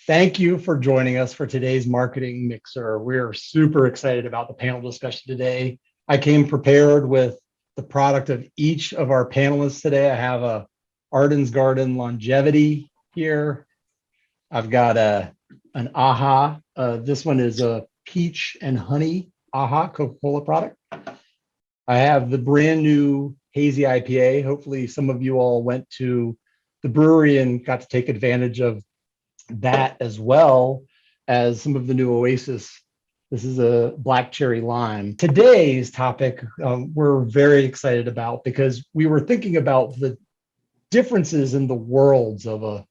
Thank you for joining us for today's Marketing Mixer. We're super excited about the panel discussion today. I came prepared with the product of each of our panelists today. I have a Arden's Garden Longevity here. I've got an AHA. This one is a peach and honey AHA Coca-Cola product. I have the brand new hazy IPA. Hopefully some of you all went to the brewery and got to take advantage of that, as well as some of the new Oasis. This is a black cherry lime. Today's topic we're very excited about because we were thinking about the differences in the worlds of a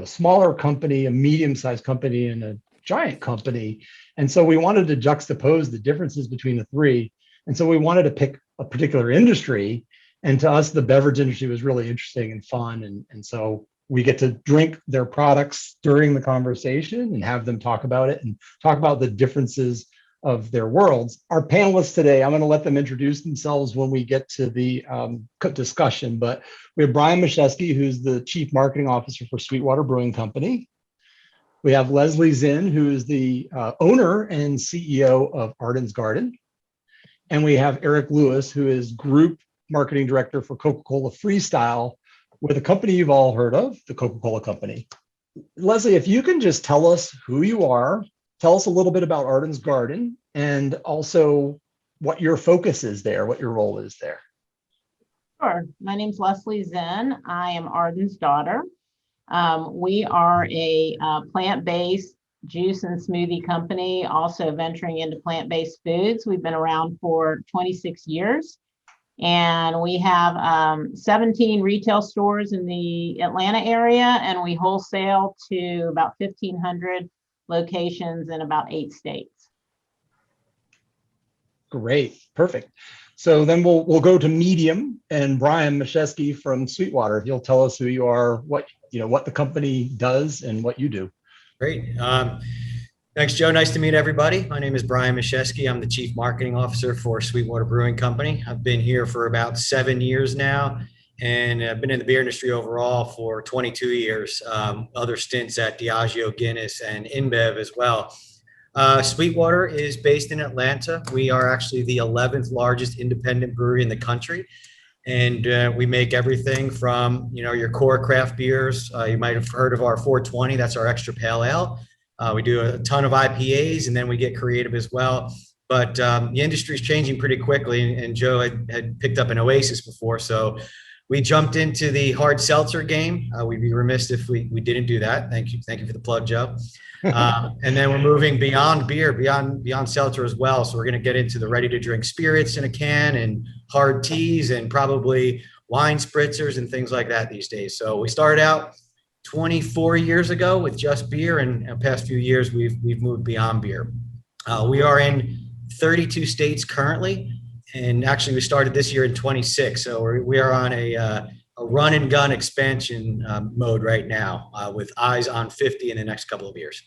smaller company, a medium-sized company, and a giant company. And so we wanted to juxtapose the differences between the three. And so we wanted to pick a particular industry. And to us, the beverage industry was really interesting and fun. And so we get to drink their products during the conversation and have them talk about it and talk about the differences of their worlds. Our panelists today, I'm going to let them introduce themselves when we get to the discussion, but we have Brian Mashesky, who's the Chief Marketing Officer for SweetWater Brewing Company. We have Leslie Zinn, who is the owner and CEO of Arden's Garden. And we have Eric Lewis, who is Group Marketing Director for Coca-Cola Freestyle, with a company you've all heard of, the Coca-Cola Company. Leslie, if you can just tell us who you are, tell us a little bit about Arden's Garden, and also what your focus is there, what your role is there. Sure. My name's Leslie Zinn. I am Arden's daughter. We are a plant-based juice and smoothie company, also venturing into plant-based foods. We've been around for 26 years. And we have 17 retail stores in the Atlanta area, and we wholesale to about 1,500 locations in about 8 states. Great, perfect. So then we'll go to medium, and Brian Mashesky from SweetWater. He'll tell us who you are, what the company does, and what you do. Great. Thanks, Joe. Nice to meet everybody. My name is Brian Mashesky. I'm the Chief Marketing Officer for SweetWater Brewing Company. I've been here for about 7 years now, and I've been in the beer industry overall for 22 years. Other stints at Diageo, Guinness, and InBev as well. SweetWater is based in Atlanta. We are actually the 11th largest independent brewery in the country. And we make everything from, your core craft beers. You might have heard of our 420. That's our extra pale ale. We do a ton of IPAs, and then we get creative as well. But the industry is changing pretty quickly, and Joe had picked up an Oasis before, so we jumped into the hard seltzer game. We'd be remiss if we didn't do that. Thank you for the plug, Joe. And then we're moving beyond beer, beyond seltzer as well. So we're going to get into the ready-to-drink spirits in a can, and hard teas, and probably wine spritzers and things like that these days. So we started out 24 years ago with just beer, and in the past few years we've moved beyond beer. We are in 32 states currently, and actually we started this year in 26. So we are on a run and gun expansion mode right now, with eyes on 50 in the next couple of years.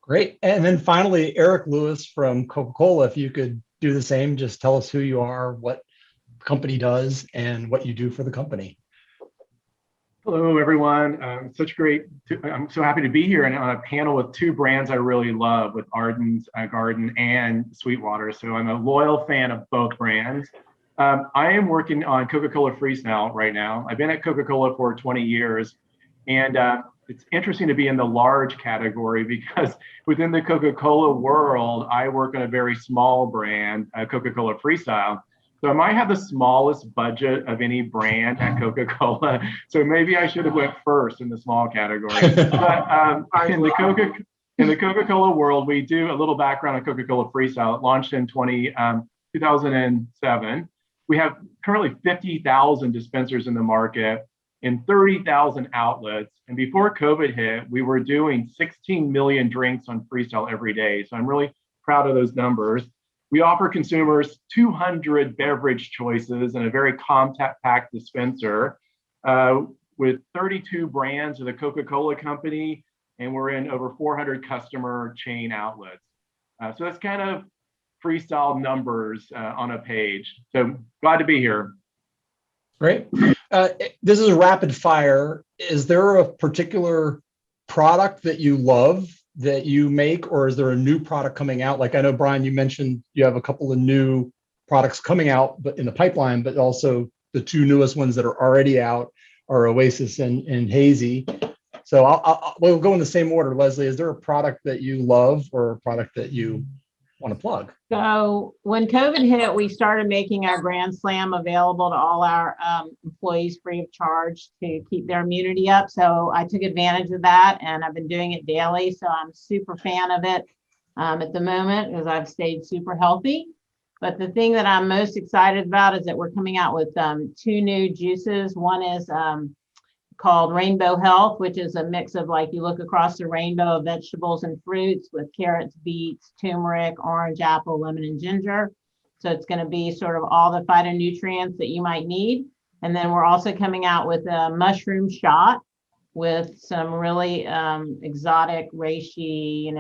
Great. And then finally, Eric Lewis from Coca-Cola, if you could do the same, just tell us who you are, what the company does, and what you do for the company. Hello, everyone. I'm so happy to be here and on a panel with two brands I really love, with Arden's Garden and SweetWater. So I'm a loyal fan of both brands. I am working on Coca-Cola Freestyle right now. I've been at Coca-Cola for 20 years, and it's interesting to be in the large category because within the Coca-Cola world, I work on a very small brand, Coca-Cola Freestyle. So I might have the smallest budget of any brand at Coca-Cola. So maybe I should have went first in the small category. But in the Coca-Cola world, we do a little background on Coca-Cola Freestyle. It launched in 2007. We have currently 50,000 dispensers in the market in 30,000 outlets. And before COVID hit, we were doing 16 million drinks on Freestyle every day. So I'm really proud of those numbers. We offer consumers 200 beverage choices in a very compact dispenser, with 32 brands of the Coca-Cola Company, and we're in over 400 customer chain outlets. So that's kind of Freestyle numbers on a page. So glad to be here. Great. This is a rapid fire. Is there a particular product that you love that you make, or is there a new product coming out? Like I know, Brian, you mentioned you have a couple of new products coming out but in the pipeline, but also the two newest ones that are already out are Oasis and Hazy. So we'll go in the same order. Leslie, is there a product that you love or a product that you want to plug? So when COVID hit, we started making our Grand Slam available to all our employees free of charge to keep their immunity up. So I took advantage of that and I've been doing it daily. So I'm super fan of it at the moment because I've stayed super healthy. But the thing that I'm most excited about is that we're coming out with two new juices. One is called Rainbow Health, which is a mix of, like, you look across the rainbow of vegetables and fruits with carrots, beets, turmeric, orange, apple, lemon, and ginger. So it's going to be sort of all the phytonutrients that you might need. And then we're also coming out with a mushroom shot with some really exotic reishi,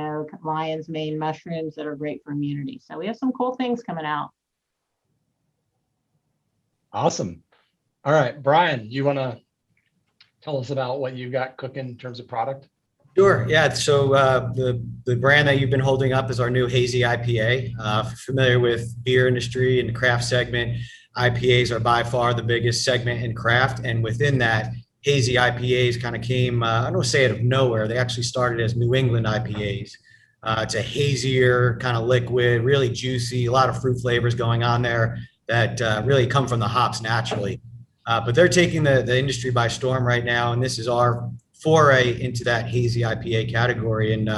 lion's mane mushrooms that are great for immunity. So we have some cool things coming out. Awesome. All right, Brian, you want to tell us about what you got cooking in terms of product? Sure. Yeah. So the brand that you've been holding up is our new Hazy IPA. Familiar with beer industry and the craft segment, IPAs are by far the biggest segment in craft. And within that, Hazy IPAs kind of came, I don't say out of nowhere. They actually started as New England IPAs. It's a hazier kind of liquid, really juicy, a lot of fruit flavors going on there that really come from the hops naturally. But they're taking the industry by storm right now, and this is our foray into that hazy IPA category and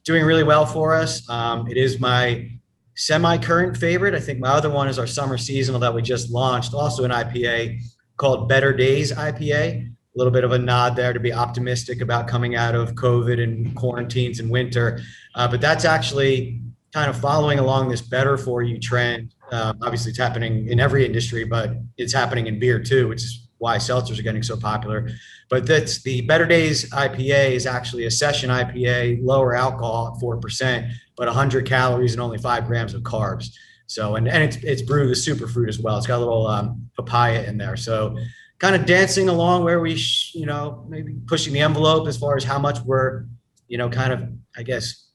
doing really well for us. It is my semi-current favorite. I think my other one is our summer seasonal that we just launched, also an IPA called Better Days IPA. A little bit of a nod there to be optimistic about coming out of COVID and quarantines and winter. But that's actually kind of following along this better for you trend. Obviously, it's happening in every industry, but it's happening in beer too, which is why seltzers are getting so popular. But that's the Better Days IPA is actually a session IPA, lower alcohol at 4%, but 100 calories and only 5 grams of carbs. So, and it's brewed with superfruit as well. It's got a little papaya in there. So kind of dancing along where we, maybe pushing the envelope as far as how much we're, kind of, I guess,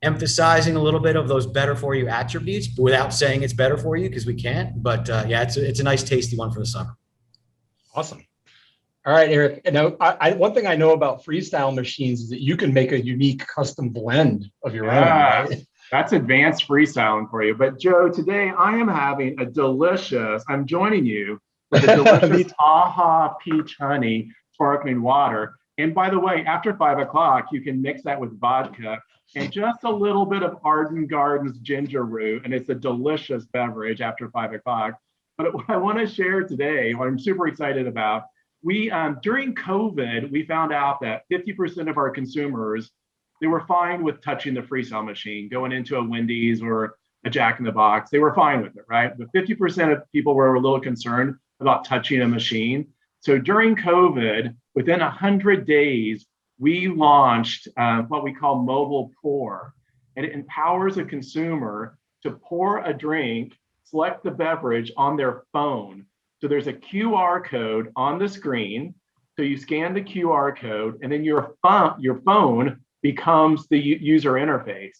emphasizing a little bit of those better for you attributes, but without saying it's better for you because we can't. But yeah, it's a nice tasty one for the summer. Awesome. All right, Eric. Now, one thing I know about freestyle machines is that you can make a unique custom blend of your own, right? That's advanced freestyling for you. But Joe, today I am having I'm joining you with a delicious AHA peach honey sparkling water. And by the way, after 5 o'clock, you can mix that with vodka and just a little bit of Arden Gardens ginger root. And it's a delicious beverage after 5 o'clock. But what I want to share today, what I'm super excited about, during COVID, we found out that 50% of our consumers, they were fine with touching the freestyle machine, going into a Wendy's or a Jack in the Box. They were fine with it, right? But 50% of people were a little concerned about touching a machine. So during COVID, within 100 days, we launched what we call mobile pour. And it empowers a consumer to pour a drink, select the beverage on their phone. So there's a QR code on the screen. So you scan the QR code and then your phone becomes the user interface.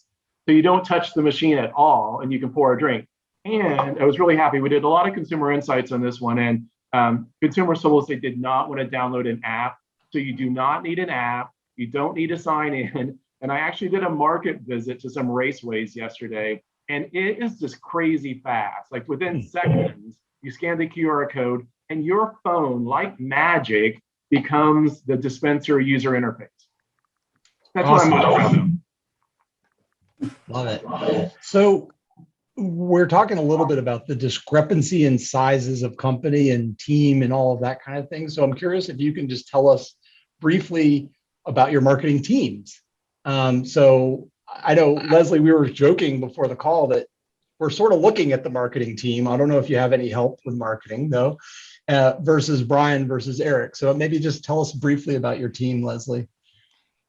So you don't touch the machine at all and you can pour a drink. And I was really happy. We did a lot of consumer insights on this one, and consumers told us they did not want to download an app. So you do not need an app. You don't need to sign in. And I actually did a market visit to some raceways yesterday, and it is just crazy fast. Like within seconds, you scan the QR code and your phone, like magic, becomes the dispenser user interface. That's Awesome. what I'm most proud of. Love it. So we're talking a little bit about the discrepancy in sizes of company and team and all of that kind of thing. So I'm curious if you can just tell us briefly about your marketing teams. So I know, Leslie, we were joking before the call that we're sort of looking at the marketing team. I don't know if you have any help with marketing though, versus Brian versus Eric. So maybe just tell us briefly about your team, Leslie.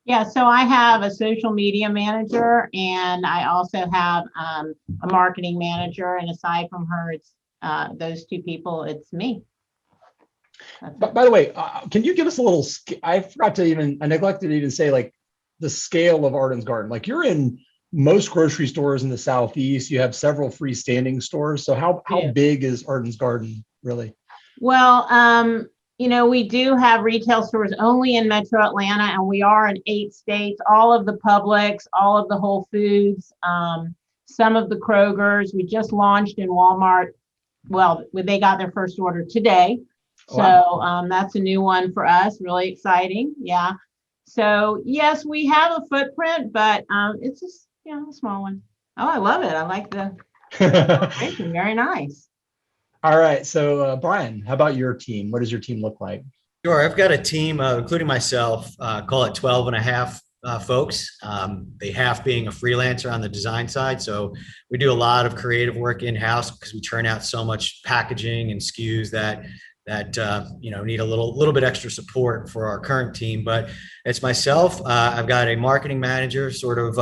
Yeah, so I have a social media manager and I also have a marketing manager. And aside from her, it's those two people, it's me. That's But it. by the way, can you give us a little, I neglected to even say like the scale of Arden's Garden. Like you're in most grocery stores in the Southeast, you have several freestanding stores. So how Yeah. big is Arden's Garden really? Well, we do have retail stores only in Metro Atlanta, and we are in 8 states, all of the Publix, all of the Whole Foods, some of the Krogers. We just launched in Walmart. Well, they got their first order today. So that's a new one for us, really exciting. Yeah. So yes, we have a footprint, but it's just, a small one. Oh, I love it. I like the decoration. Very nice. All right. So Brian, how about your team? What does your team look like? Sure. I've got a team, including myself, call it 12 and a half folks. They half being a freelancer on the design side. So we do a lot of creative work in-house because we churn out so much packaging and SKUs that need a little bit extra support for our current team. But it's myself. I've got a marketing manager, sort of,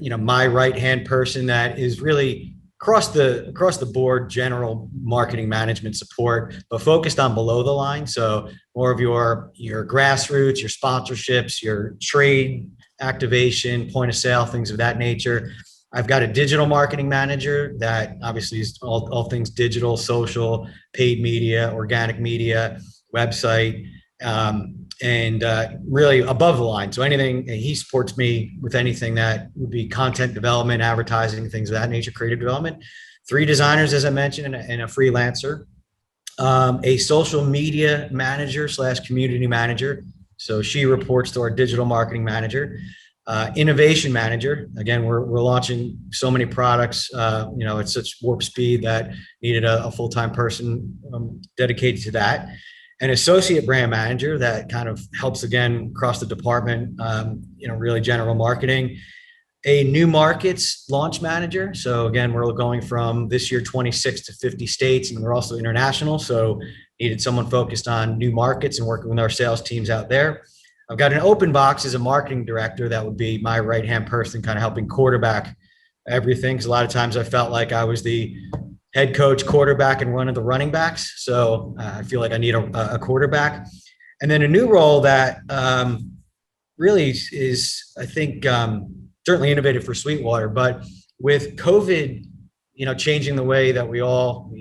my right-hand person that is really across the board general marketing management support, but focused on below the line. So more of your grassroots, your sponsorships, your trade activation, point of sale, things of that nature. I've got a digital marketing manager that obviously is all things digital, social, paid media, organic media, website, and really above the line. So anything, he supports me with anything that would be content development, advertising, things of that nature, creative development. 3 designers, as I mentioned, and a freelancer. A social media manager / community manager. So she reports to our digital marketing manager. Innovation manager. Again, we're launching so many products, at such warp speed that needed a full-time person dedicated to that. An associate brand manager that kind of helps again across the department, really general marketing. A new markets launch manager. So again, we're going from this year 26 to 50 states, and we're also international. So needed someone focused on new markets and working with our sales teams out there. I've got an open box as a marketing director that would be my right-hand person, kind of helping quarterback everything. Because a lot of times I felt like I was the head coach, quarterback, and one of the running backs. So I feel like I need a quarterback. And then a new role that really is, I think, certainly innovative for SweetWater, but with COVID, changing the way that we all,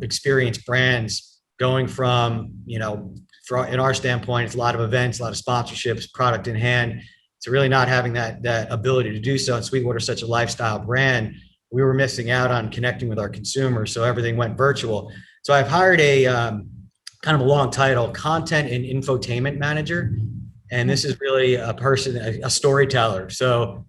experience brands, going from, in our standpoint, it's a lot of events, a lot of sponsorships, product in hand, to really not having that ability to do so. And SweetWater is such a lifestyle brand. We were missing out on connecting with our consumers. So everything went virtual. So I've hired a kind of a long title, content and infotainment manager. And this is really a person, a storyteller. So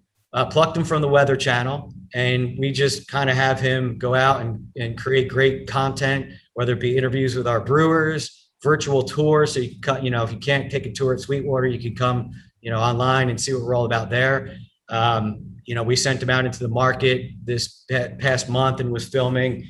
plucked him from the Weather Channel. And we just kind of have him go out and create great content, whether it be interviews with our brewers, virtual tours. So you can, if you can't take a tour at SweetWater, you can come, online and see what we're all about there. We sent him out into the market this past month and was filming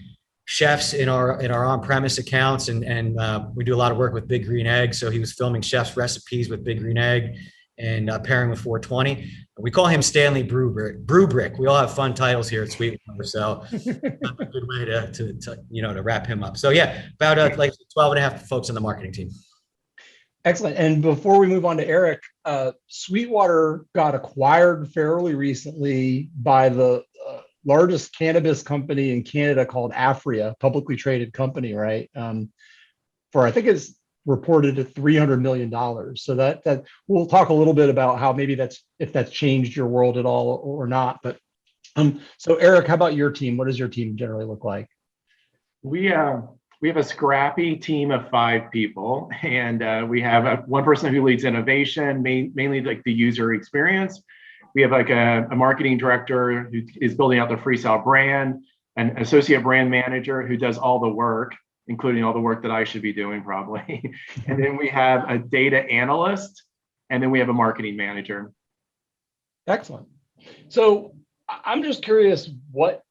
chefs in our on-premise accounts, and we do a lot of work with Big Green Egg. So he was filming chefs' recipes with Big Green Egg and pairing with 420. We call him Stanley Brew Brick. We all have fun titles here at SweetWater, so that's a good way to wrap him up. So yeah, about like 12 and a half folks on the marketing team. Excellent. And before we move on to Eric, SweetWater got acquired fairly recently by the largest cannabis company in Canada called Afria, publicly traded company, right? For I think it's reported at $300 million. So that we'll talk a little bit about how maybe if that's changed your world at all or not. But so Eric, how about your team? What does your team generally look like? We have a scrappy team of 5 people, and we have one person who leads innovation, mainly like the user experience. We have like a marketing director who is building out the Freestyle brand, an associate brand manager who does all the work, including all the work that I should be doing probably. And then we have a data analyst, and then we have a marketing manager. Excellent. So I'm just curious what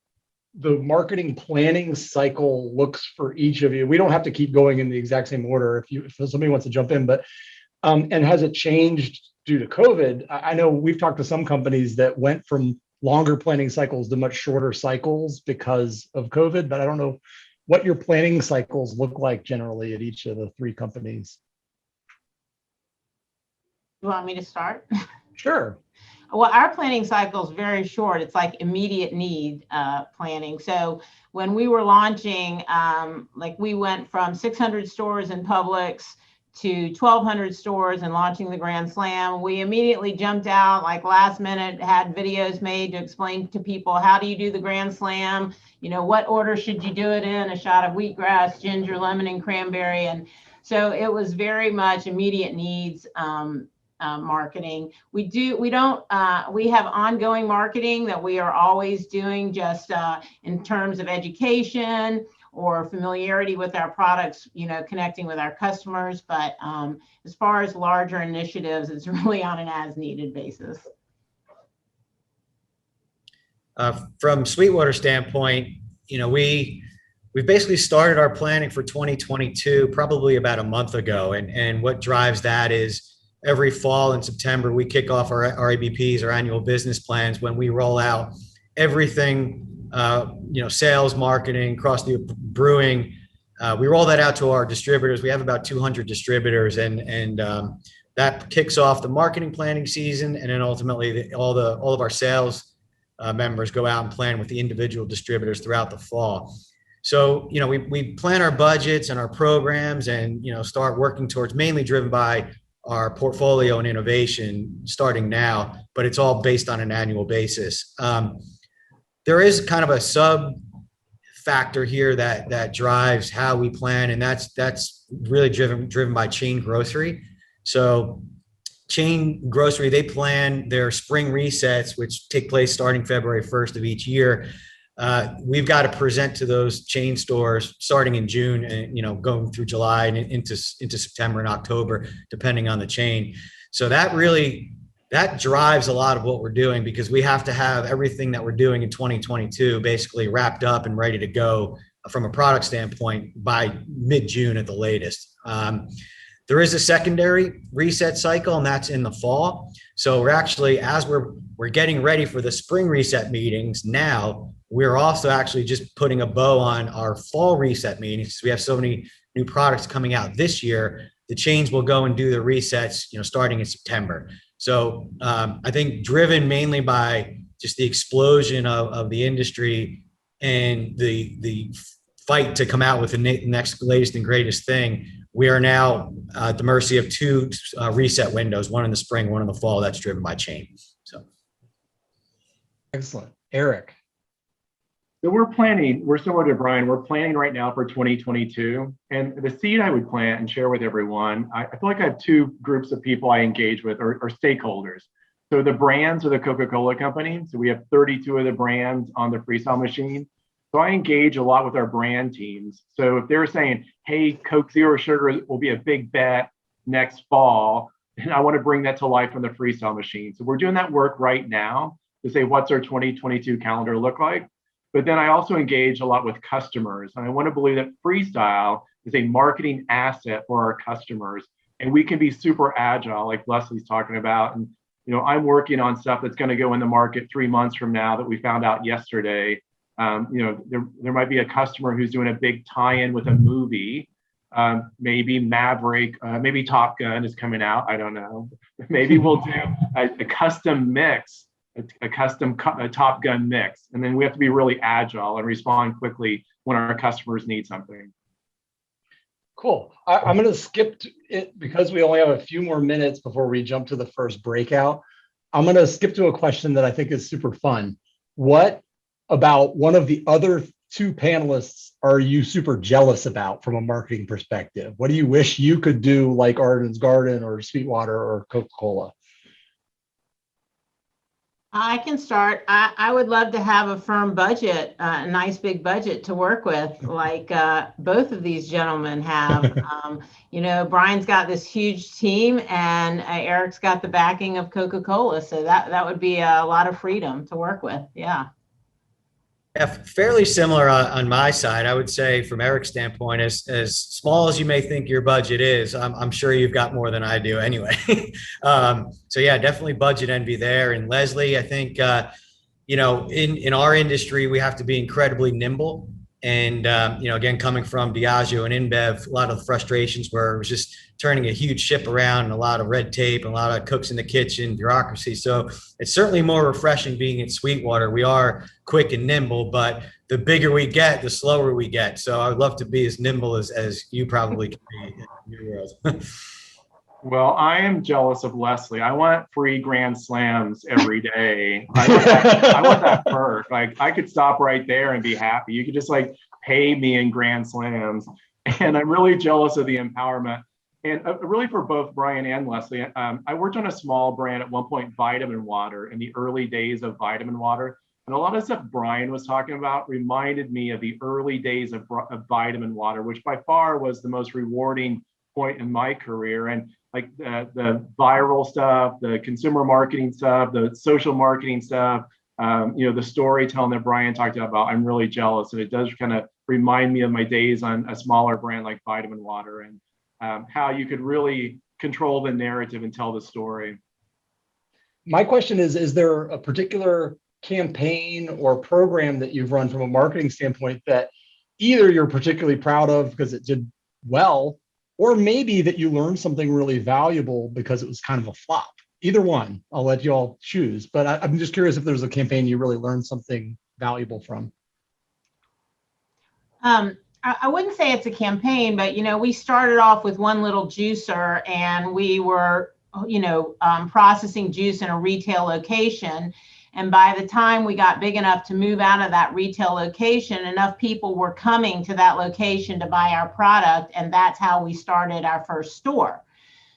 the marketing planning cycle looks for each of you. We don't have to keep going in the exact same order if somebody wants to jump in, but and has it changed due to COVID? I know we've talked to some companies that went from longer planning cycles to much shorter cycles because of COVID, but I don't know what your planning cycles look like generally at each of the three companies. You want me to start? Sure. Well, our planning cycle is very short. It's like immediate need planning. So when we were launching, like we went from 600 stores in Publix to 1,200 stores and launching the Grand Slam. We immediately jumped out, like last minute, had videos made to explain to people, how do you do the Grand Slam? You know, what order should you do it in? A shot of wheatgrass, ginger, lemon, and cranberry. And so it was very much immediate needs marketing. We have ongoing marketing that we are always doing, just in terms of education or familiarity with our products, you know, connecting with our customers. But as far as larger initiatives, it's really on an as needed basis. From SweetWater standpoint, you know, we basically started our planning for 2022 probably about a month ago. And what drives that is every fall in September, we kick off our ABPs, our annual business plans, when we roll out everything, you know, sales, marketing, across the brewing. We roll that out to our distributors. We have about 200 distributors, and that kicks off the marketing planning season. And then ultimately all of our sales members go out and plan with the individual distributors throughout the fall. So, you know, we plan our budgets and our programs, and, you know, start working towards, mainly driven by our portfolio and innovation starting now, but it's all based on an annual basis. There is kind of a sub factor here that drives how we plan, and that's really driven by chain grocery. So chain grocery, they plan their spring resets, which take place starting February 1st of each year. We've got to present to those chain stores starting in June and, you know, going through July and into September and October, depending on the chain. So that drives a lot of what we're doing, because we have to have everything that we're doing in 2022 basically wrapped up and ready to go from a product standpoint by mid-June at the latest. There is a secondary reset cycle, and that's in the fall. So we're actually, as we're getting ready for the spring reset meetings now, we're also actually just putting a bow on our fall reset meetings. We have so many new products coming out this year. The chains will go and do the resets, you know, starting in September. So I think driven mainly by just the explosion of the industry and the fight to come out with the next latest and greatest thing, we are now at the mercy of two reset windows, one in the spring, one in the fall. That's driven by chain. So Excellent. Eric. So we're similar to Brian, we're planning right now for 2022. And the seed I would plant and share with everyone, I feel like I have two groups of people I engage with, or stakeholders. So the brands are the Coca-Cola Company. So we have 32 of the brands on the freestyle machine. So I engage a lot with our brand teams. So if they're saying, hey, Coke Zero Sugar will be a big bet next fall, and I want to bring that to life on the freestyle machine. So we're doing that work right now to say, what's our 2022 calendar look like? But then I also engage a lot with customers. And I want to believe that freestyle is a marketing asset for our customers. And we can be super agile, like Leslie's talking about. And, you know, I'm working on stuff that's going to go in the market 3 months from now that we found out yesterday. You know, there might be a customer who's doing a big tie-in with a movie. Maybe Maverick, maybe Top Gun is coming out. I don't know. Maybe we'll do a custom mix. A custom Top Gun mix. And then we have to be really agile and respond quickly when our customers need something. Cool. I'm going to skip it because we only have a few more minutes before we jump to the first breakout. I'm going to skip to a question that I think is super fun. What about one of the other two panelists are you super jealous about from a marketing perspective? What do you wish you could do like Arden's Garden or SweetWater or Coca-Cola? I can start. I would love to have a firm budget, a nice big budget to work with, like both of these gentlemen have. You know, Brian's got this huge team, and Eric's got the backing of Coca-Cola. So that would be a lot of freedom to work with. Yeah. Yeah, fairly similar on my side. I would say from Eric's standpoint, as small as you may think your budget is, I'm sure you've got more than I do anyway. So yeah, definitely budget envy there. And Leslie, I think, you know, in our industry, we have to be incredibly nimble. And, again, coming from Diageo and InBev, a lot of the frustrations were it was just turning a huge ship around and a lot of red tape and a lot of cooks in the kitchen, bureaucracy. So it's certainly more refreshing being at SweetWater. We are quick and nimble, but the bigger we get, the slower we get. So I would love to be as nimble as you probably can be in your world. Well, I am jealous of Leslie. I want free grand slams every day. I want that perk. Like I could stop right there and be happy. You could just like pay me in grand slams. And I'm really jealous of the empowerment. And really for both Brian and Leslie, I worked on a small brand at one point, Vitamin Water, in the early days of Vitamin Water. And a lot of stuff Brian was talking about reminded me of the early days of Vitamin Water, which by far was the most rewarding point in my career. And like the viral stuff, the consumer marketing stuff, the social marketing stuff, the storytelling that Brian talked about, I'm really jealous. And it does kind of remind me of my days on a smaller brand like Vitamin Water and how you could really control the narrative and tell the story. My question is there a particular campaign or program that you've run from a marketing standpoint that either you're particularly proud of because it did well, or maybe that you learned something really valuable because it was kind of a flop? Either one, I'll let you all choose. But I'm just curious if there's a campaign you really learned something valuable from. I wouldn't say it's a campaign, but, we started off with one little juicer and we were, processing juice in a retail location. And by the time we got big enough to move out of that retail location, enough people were coming to that location to buy our product. And that's how we started our first store.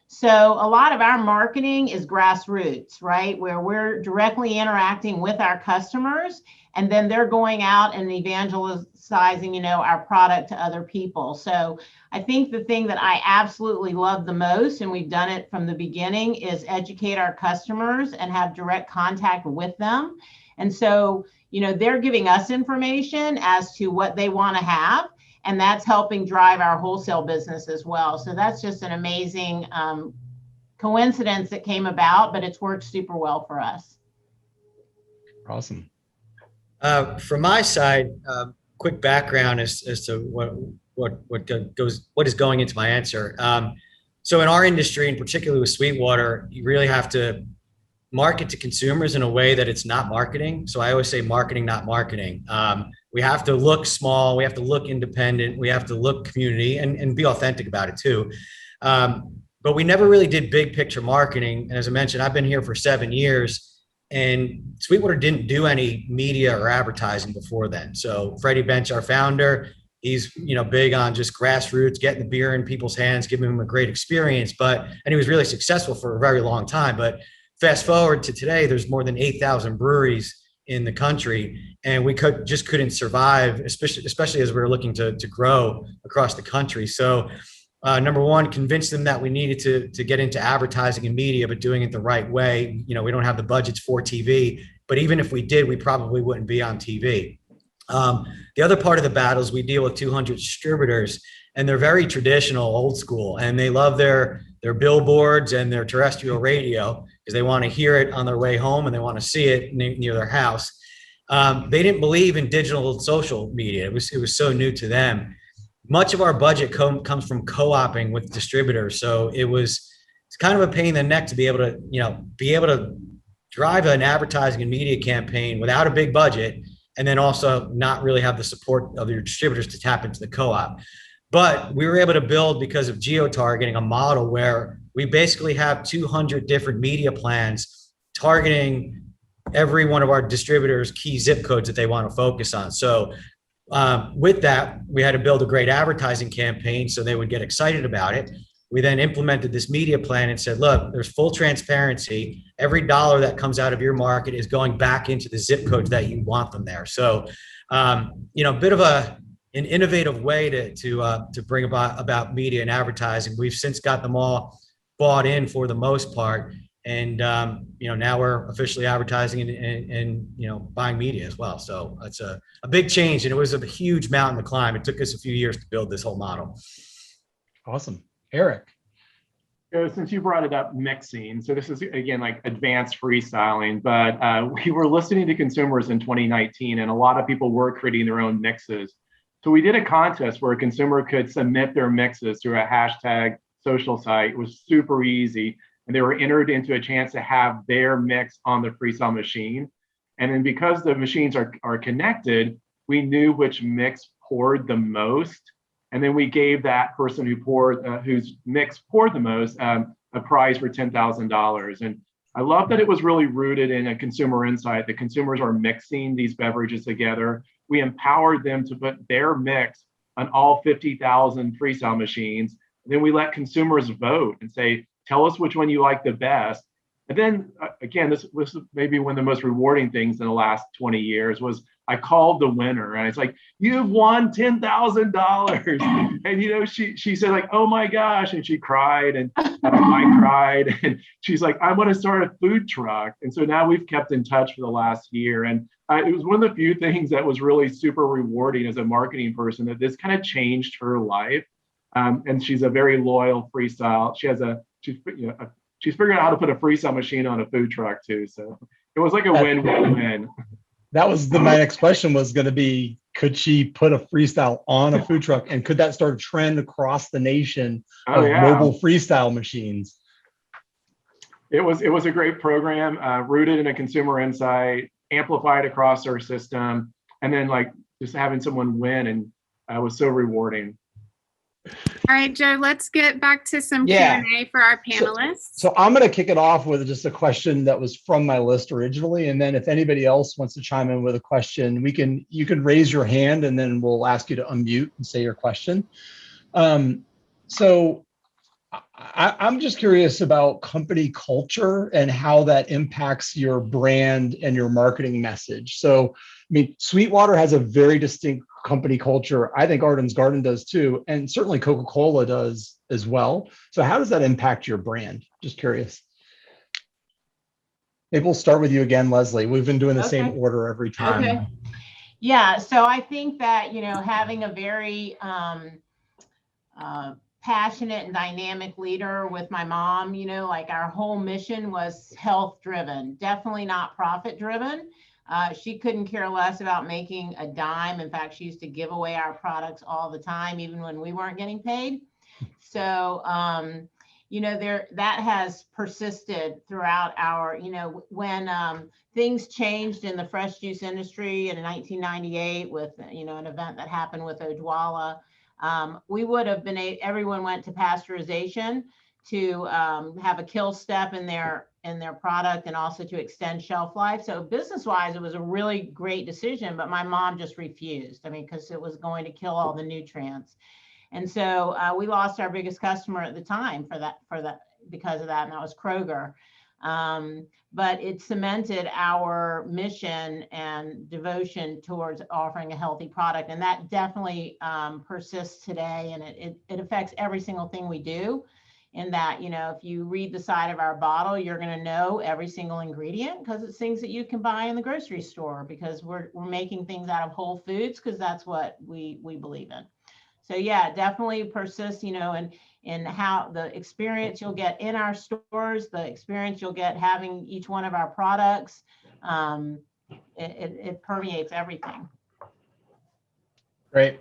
So a lot of our marketing is grassroots, right? Where we're directly interacting with our customers and then they're going out and evangelizing, our product to other people. So I think the thing that I absolutely love the most, and we've done it from the beginning, is educate our customers and have direct contact with them. And so, they're giving us information as to what they want to have. And that's helping drive our wholesale business as well. So that's just an amazing coincidence that came about, but it's worked super well for us. Awesome. From my side, quick background as to what is going into my answer. So in our industry, and particularly with SweetWater, you really have to market to consumers in a way that it's not marketing. So I always say marketing, not marketing. We have to look small, we have to look independent, we have to look community and be authentic about it too. But we never really did big picture marketing. And as I mentioned, I've been here for 7 years. And SweetWater didn't do any media or advertising before then. So Freddie Bench, our founder, he's big on just grassroots, getting the beer in people's hands, giving them a great experience. And he was really successful for a very long time. But fast forward to today, there's more than 8,000 breweries in the country, and we couldn't survive, especially as we were looking to grow across the country. So number one, convince them that we needed to get into advertising and media, but doing it the right way. We don't have the budgets for TV, but even if we did, we probably wouldn't be on TV. The other part of the battle is we deal with 200 distributors, and they're very traditional, old school, and they love their billboards and their terrestrial radio because they want to hear it on their way home and they want to see it near their house. They didn't believe in digital and social media. It was so new to them. Much of our budget comes from co-oping with distributors. So it's kind of a pain in the neck to be able to drive an advertising and media campaign without a big budget, and then also not really have the support of your distributors to tap into the co-op. But we were able to build, because of geo-targeting, a model where we basically have 200 different media plans targeting every one of our distributors' key zip codes that they want to focus on. So with that, we had to build a great advertising campaign so they would get excited about it. We then implemented this media plan and said, look, there's full transparency. Every dollar that comes out of your market is going back into the zip codes that you want them there. So, a bit of an innovative way to bring about media and advertising. We've since got them all bought in for the most part. And, now we're officially advertising and buying media as well. So it's a big change, and it was a huge mountain to climb. It took us a few years to build this whole model. Awesome. Eric. So since you brought it up, mixing, so this is again like advanced freestyling, but we were listening to consumers in 2019, and a lot of people were creating their own mixes. So we did a contest where a consumer could submit their mixes through a hashtag social site. It was super easy. And they were entered into a chance to have their mix on the freestyle machine. And then because the machines are connected, we knew which mix poured the most. And then we gave that person whose mix poured the most a prize for $10,000. And I love that it was really rooted in a consumer insight. The consumers are mixing these beverages together. We empowered them to put their mix on all 50,000 freestyle machines. And then we let consumers vote and say, tell us which one you like the best. And then again, this was maybe one of the most rewarding things in the last 20 years was I called the winner and it's like, you've won $10,000. And she said like, oh my gosh. And she cried and I cried. And she's like, I want to start a food truck. And so now we've kept in touch for the last year. And it was one of the few things that was really super rewarding as a marketing person, that this kind of changed her life. And she's a very loyal freestyle. She's figuring out how to put a freestyle machine on a food truck too. So it was like a win-win-win. That was my next question was going to be, could she put a freestyle on a food truck, and could that start a trend across the nation of mobile freestyle machines? It was a great program, rooted in a consumer insight, amplified across our system, and then like just having someone win and was so rewarding. All right, Joe, let's get back to some Q&A for our panelists. So I'm going to kick it off with just a question that was from my list originally. And then if anybody else wants to chime in with a question, you can raise your hand and then we'll ask you to unmute and say your question. So I'm just curious about company culture and how that impacts your brand and your marketing message. So, I mean, SweetWater has a very distinct company culture. I think Arden's Garden does too, and certainly Coca-Cola does as well. So how does that impact your brand? Just curious. Maybe we'll start with you again, Leslie. We've been doing the same order every time. Okay. Yeah, so I think that, having a very passionate and dynamic leader with my mom, like our whole mission was health driven, definitely not profit driven. She couldn't care less about making a dime. In fact, she used to give away our products all the time, even when we weren't getting paid. So, that has persisted throughout our, when things changed in the fresh juice industry in 1998 with, an event that happened with Ojwala, we would have everyone went to pasteurization to have a kill step in their product and also to extend shelf life. So business wise, it was a really great decision, but my mom just refused. I mean, because it was going to kill all the nutrients. And so we lost our biggest customer at the time because of that, and that was Kroger. But it cemented our mission and devotion towards offering a healthy product. And that definitely persists today. And it affects every single thing we do. In that, if you read the side of our bottle, you're going to know every single ingredient because it's things that you can buy in the grocery store, because we're making things out of whole foods because that's what we believe in. So yeah, definitely persist, in how the experience you'll get in our stores, the experience you'll get having each one of our products, it permeates everything. Great.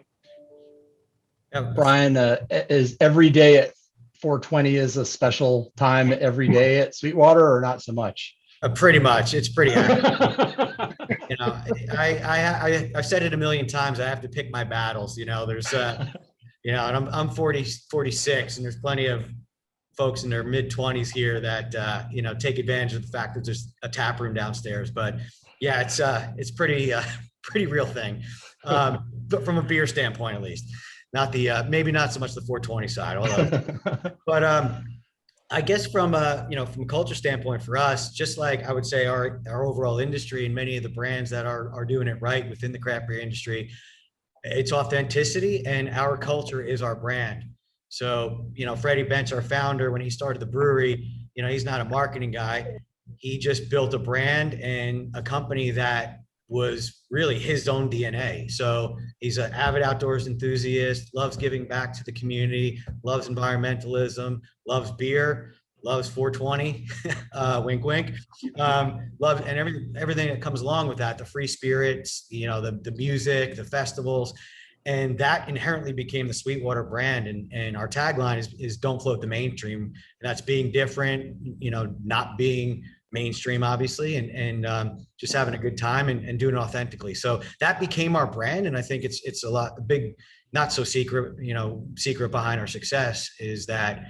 Brian, is every day at 420 is a special time every day at SweetWater, or not so much? Pretty much. It's pretty accurate. I've said it a million times. I have to pick my battles. There's, and I'm 46, and there's plenty of folks in their mid 20s here that, take advantage of the fact that there's a tap room downstairs. But yeah, it's pretty real thing, but from a beer standpoint, at least. Not the maybe not so much the 420 side, although, but I guess from a culture standpoint for us, just like I would say our overall industry and many of the brands that are doing it right within the craft beer industry, it's authenticity, and our culture is our brand. So Freddie Bench, our founder, when he started the brewery, he's not a marketing guy. He just built a brand and a company that was really his own DNA. So he's an avid outdoors enthusiast, loves giving back to the community, loves environmentalism, loves beer, loves 420, wink, wink, loves and everything that comes along with that, the free spirits, the music, the festivals. And that inherently became the SweetWater brand. And our tagline is don't float the mainstream. And that's being different, not being mainstream, obviously, and just having a good time and doing it authentically. So that became our brand. And I think it's a big, not so secret, secret behind our success is that,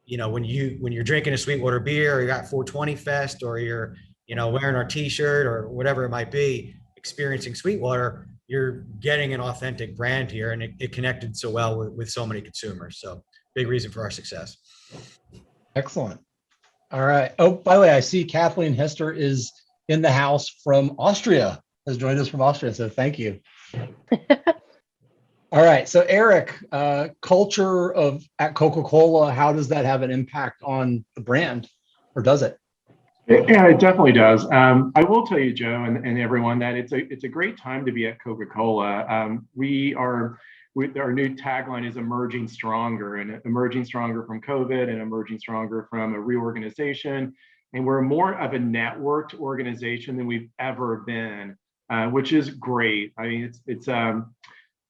when you're drinking a SweetWater beer, or you're at 420 Fest, or you're, wearing our t-shirt or whatever it might be, experiencing SweetWater, you're getting an authentic brand here, and it connected so well with so many consumers. So big reason for our success. Excellent. All right. Oh, by the way, I see Kathleen Hester is in the house from Austria, has joined us from Austria. So thank you. All right. So Eric, culture at Coca-Cola, how does that have an impact on the brand, or does it? Yeah, it definitely does. I will tell you, Joe, and everyone, that it's a great time to be at Coca-Cola. Our new tagline is emerging stronger, and emerging stronger from COVID, and emerging stronger from a reorganization. And we're more of a networked organization than we've ever been, which is great. I mean,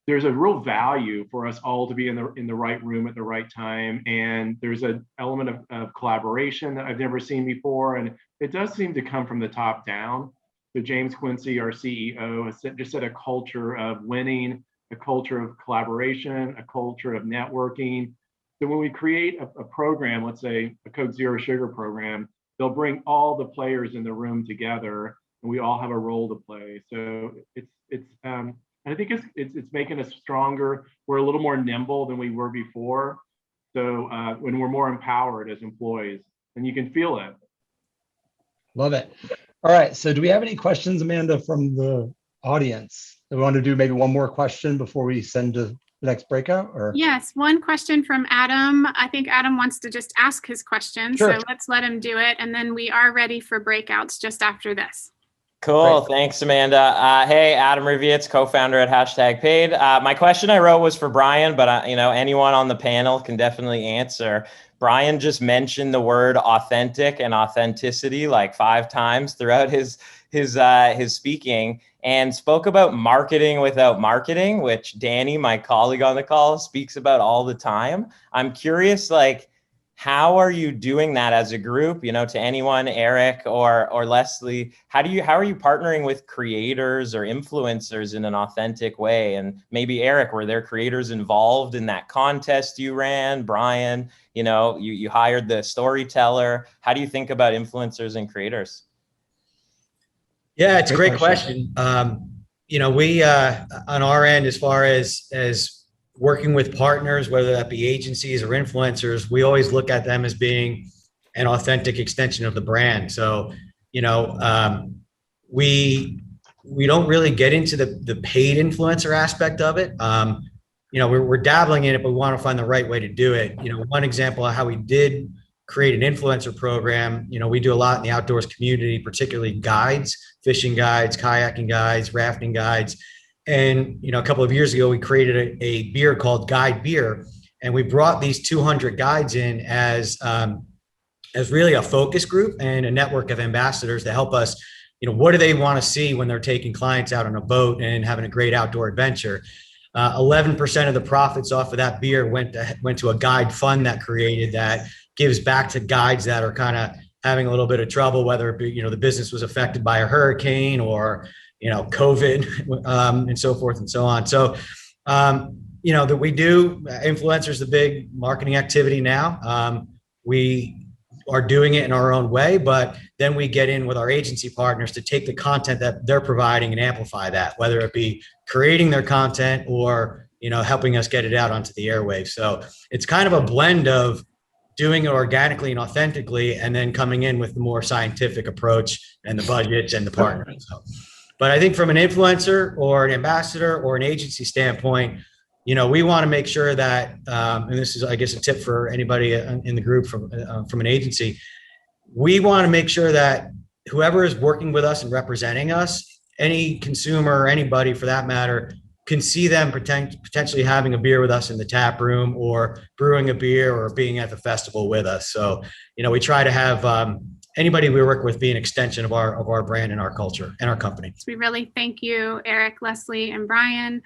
there's a real value for us all to be in the right room at the right time. And there's an element of collaboration that I've never seen before. And it does seem to come from the top down. So James Quincy, our CEO, has just set a culture of winning, a culture of collaboration, a culture of networking. So when we create a program, let's say a Coke Zero Sugar program, they'll bring all the players in the room together, and we all have a role to play. So I think it's making us stronger. We're a little more nimble than we were before. So when we're more empowered as employees, and you can feel it. Love it. All right. So do we have any questions, Amanda, from the audience? Do we want to do maybe one more question before we send to the next breakout? Or Yes, one question from Adam. I think Adam wants to just ask his question. Sure. So let's let him do it. And then we are ready for breakouts just after this. Cool. Great. Thanks, Amanda. Hey, Adam Revitz, co-founder at #Paid. My question I wrote was for Brian, but anyone on the panel can definitely answer. Brian just mentioned the word authentic and authenticity like 5 times throughout his speaking, and spoke about marketing without marketing, which Danny, my colleague on the call, speaks about all the time. I'm curious, how are you doing that as a group? To anyone, Eric or Leslie, how are you partnering with creators or influencers in an authentic way? And maybe Eric, were there creators involved in that contest you ran? Brian, you hired the storyteller. How do you think about influencers and creators? Yeah, it's a great question. We on our end, as far as working with partners, whether that be agencies or influencers, we always look at them as being an authentic extension of the brand. So, we don't really get into the paid influencer aspect of it. We're dabbling in it, but we want to find the right way to do it. One example of how we did create an influencer program, we do a lot in the outdoors community, particularly guides, fishing guides, kayaking guides, rafting guides. And, a couple of years ago, we created a beer called Guide Beer, and we brought these 200 guides in as really a focus group and a network of ambassadors to help us, what do they want to see when they're taking clients out on a boat and having a great outdoor adventure. 11% of the profits off of that beer went to a guide fund that created that gives back to guides that are kind of having a little bit of trouble, whether it be, the business was affected by a hurricane or COVID, and so forth and so on. So, that we do influencers, the big marketing activity now. We are doing it in our own way, but then we get in with our agency partners to take the content that they're providing and amplify that, whether it be creating their content or, helping us get it out onto the airwaves. So it's kind of a blend of doing it organically and authentically, and then coming in with the more scientific approach and the budgets and the partners. So, but I think from an influencer or an ambassador or an agency standpoint, we want to make sure that, and this is, I guess, a tip for anybody in the group from an agency, we want to make sure that whoever is working with us and representing us, any consumer or anybody for that matter, can see them potentially having a beer with us in the tap room or brewing a beer or being at the festival with us. So, we try to have anybody we work with be an extension of our brand and our culture and our company. We really thank you, Eric, Leslie, and Brian.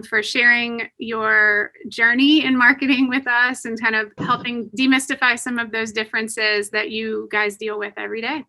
for sharing your journey in marketing with us and kind of helping demystify some of those differences that you guys deal with every day.